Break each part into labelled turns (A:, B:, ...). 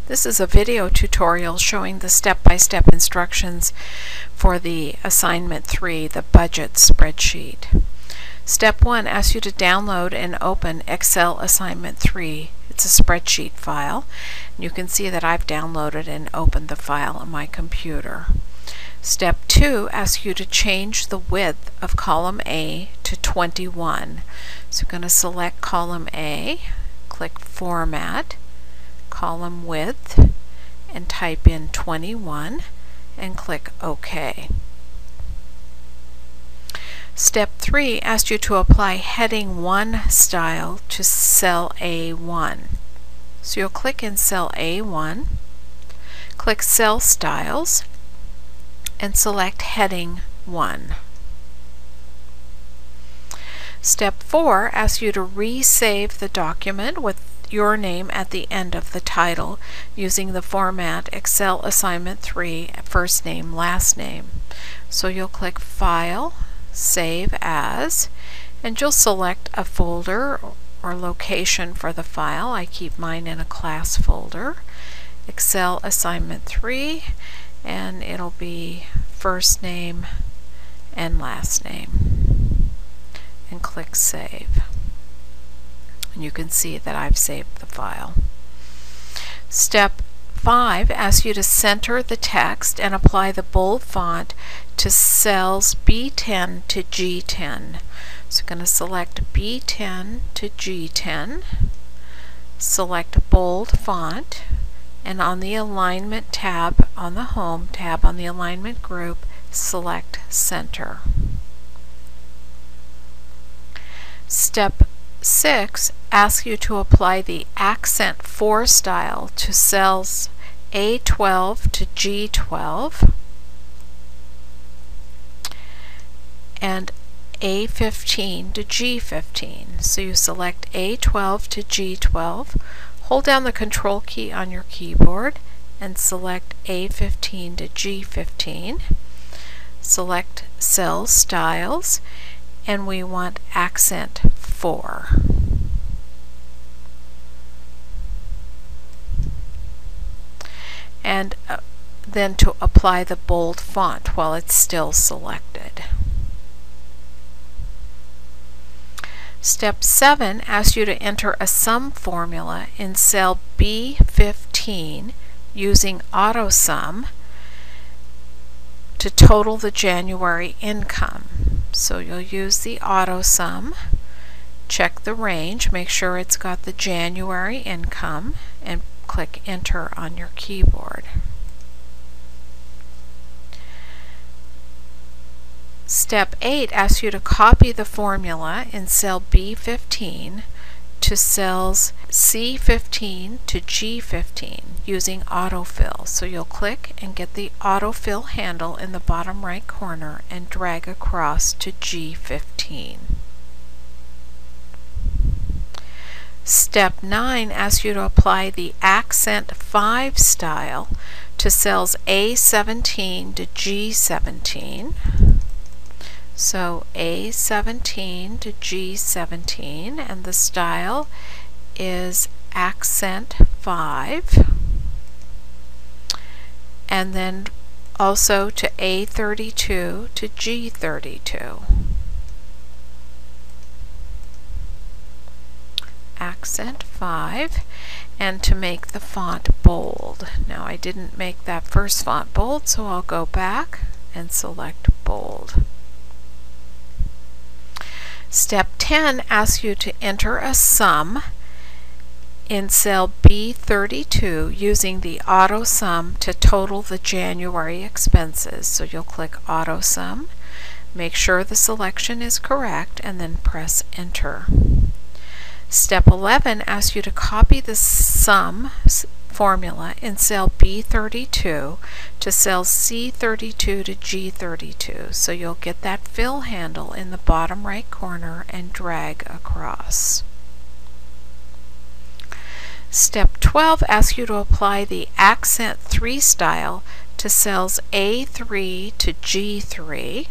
A: This is a video tutorial showing the step-by-step instructions for the Assignment 3, the budget spreadsheet. Step 1 asks you to download and open Excel Assignment 3. It's a spreadsheet file. You can see that I've downloaded and opened the file on my computer. Step 2 asks you to change the width of column A to 21. So I'm going to select column A, click Format, column width, and type in 21 and click OK. Step 3 asks you to apply heading 1 style to cell A1. So you'll click in cell A1, click Cell Styles, and select heading 1. Step 4 asks you to resave the document with your name at the end of the title using the format Excel Assignment 3, first name, last name. So you'll click File, Save As, and you'll select a folder or location for the file. I keep mine in a class folder, Excel Assignment 3, and it'll be first name and last name. And click Save. And you can see that I've saved the file. Step 5 asks you to center the text and apply the bold font to cells B10 to G10. So I'm going to select B10 to G10, select bold font, and on the alignment tab on the Home tab on the alignment group, select Center. Step 6 asks you to apply the Accent 4 style to cells A12 to G12 and A15 to G15. So you select A12 to G12, hold down the Control key on your keyboard and select A15 to G15. Select Cell Styles, and we want Accent 4. And then to apply the bold font while it's still selected. Step 7 asks you to enter a sum formula in cell B15 using AutoSum to total the January income. So you'll use the AutoSum, check the range, make sure it's got the January income, and click Enter on your keyboard. Step 8 asks you to copy the formula in cell B15 to cells C15 to G15 using autofill. So you'll click and get the autofill handle in the bottom right corner and drag across to G15. Step 9 asks you to apply the Accent 5 style to cells A17 to G17. So A17 to G17, and the style is Accent 5. And then also to A32 to G32. Accent 5, and to make the font bold. Now I didn't make that first font bold, so I'll go back and select bold. Step 10 asks you to enter a sum in cell B32 using the AutoSum to total the January expenses. So you'll click AutoSum, make sure the selection is correct, and then press Enter. Step 11 asks you to copy the sum formula in cell B32 to cells C32 to G32. So you'll get that fill handle in the bottom right corner and drag across. Step 12 asks you to apply the Accent 3 style to cells A3 to G3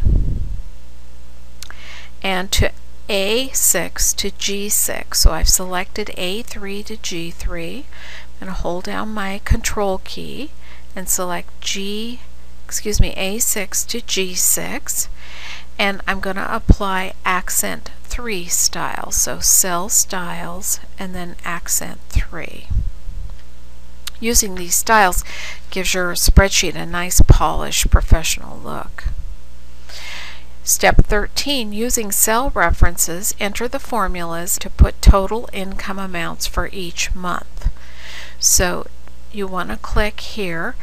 A: and to A6 to G6. So I've selected A3 to G3, and hold down my Control key and select A6 to G6, and I'm going to apply Accent 3 styles. So Cell Styles and then Accent 3. Using these styles gives your spreadsheet a nice polished professional look. Step 13, using cell references, enter the formulas to put total income amounts for each month. So you want to click here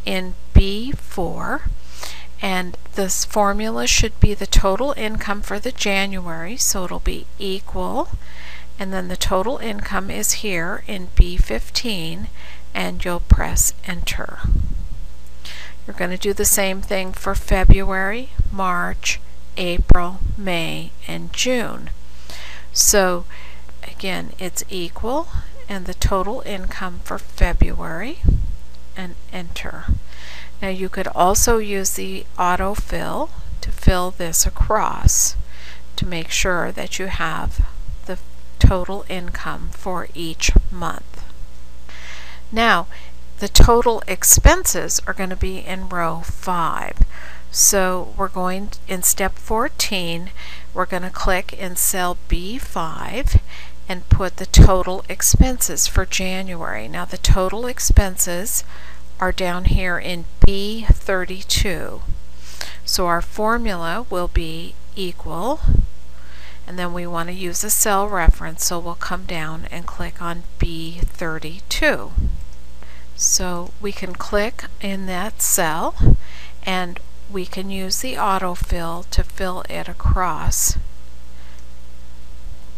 A: in B4, and this formula should be the total income for the January, so it'll be equal, and then the total income is here in B15, and you'll press enter. You're going to do the same thing for February, March, April, May, and June. So again, it's equal and the total income for February, and enter. Now you could also use the autofill to fill this across to make sure that you have the total income for each month. Now the total expenses are going to be in row 5. So we're going in step 14, we're going to click in cell B5 and put the total expenses for January. Now the total expenses are down here in B32. So our formula will be equal, and then we want to use a cell reference, so we'll come down and click on B32. So we can click in that cell and we can use the autofill to fill it across,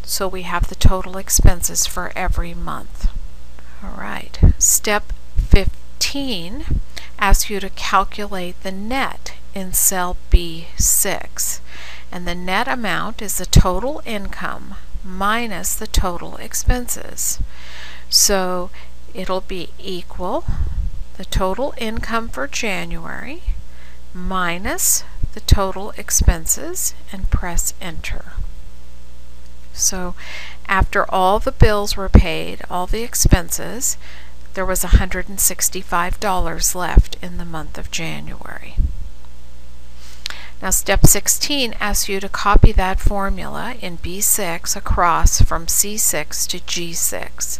A: so we have the total expenses for every month. Alright, step 15 asks you to calculate the net in cell B6, and the net amount is the total income minus the total expenses. So it'll be equal the total income for January minus the total expenses, and press enter. So after all the bills were paid, all the expenses, there was $165 left in the month of January. Now step 16 asks you to copy that formula in B6 across from C6 to G6.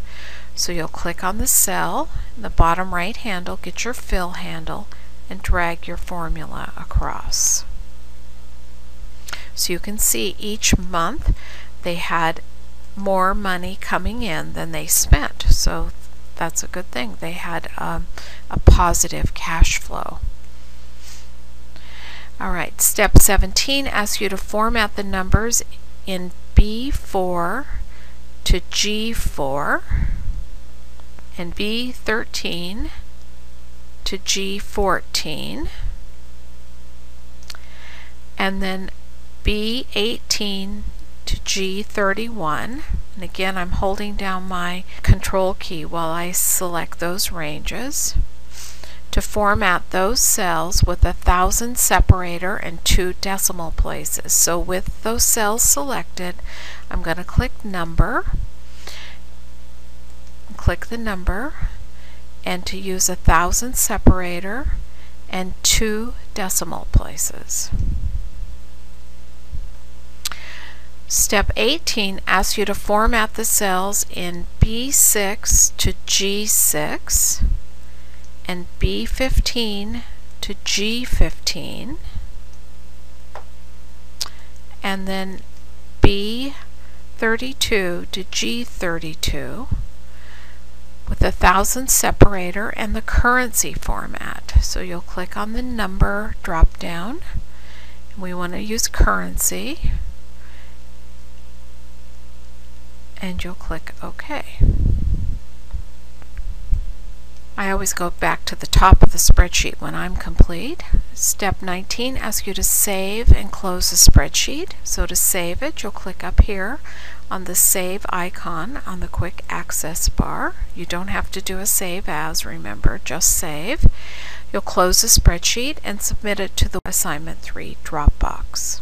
A: So you'll click on the cell in the bottom right handle, get your fill handle, and drag your formula across. So you can see each month they had more money coming in than they spent. So that's a good thing. They had a positive cash flow. Alright, step 17 asks you to format the numbers in B4 to G4 and B13 to G14, and then B18 to G31. And again, I'm holding down my Control key while I select those ranges to format those cells with 1,000 separator and 2 decimal places. So with those cells selected, I'm going to click number, click the number, and to use 1,000 separator and 2 decimal places. Step 18 asks you to format the cells in B6 to G6 and B15 to G15, and then B32 to G32 with 1,000 separator and the currency format. So you'll click on the number drop down, and we want to use currency, and you'll click OK. I always go back to the top of the spreadsheet when I'm complete. Step 19 asks you to save and close the spreadsheet. So to save it, you'll click up here on the Save icon on the Quick Access bar. You don't have to do a Save As, remember, just save. You'll close the spreadsheet and submit it to the Assignment 3 Dropbox.